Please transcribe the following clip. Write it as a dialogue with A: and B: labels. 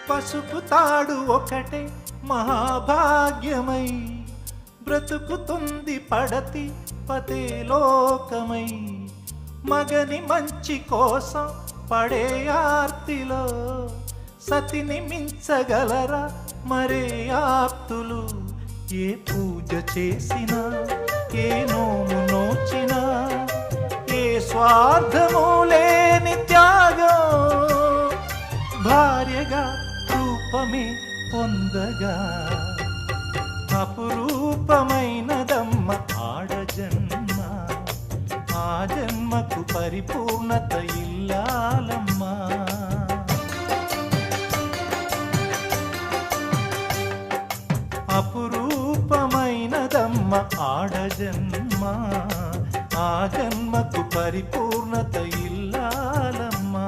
A: పసుపు తాడు ఒకటే మహాభాగ్యమై బ్రతుకుతుంది పడతి పతే లోకమై. మగని మంచి కోసం పడే ఆర్తిలో సతిని మించగలరా మరే ఆప్తులు. ఏ పూజ చేసినా ఏ నోము నోచినా ఏ స్వార్థము లేని త్యాగం భార్యగా రూపమే పొందగా. అపురూపమైనదమ్మ ఆడజన్మ, ఆ జన్మకు పరిపూర్ణత ఇల్లాలమ్మా. అపురూపమైనదమ్మ ఆడజన్మ, ఆ జన్మకు పరిపూర్ణత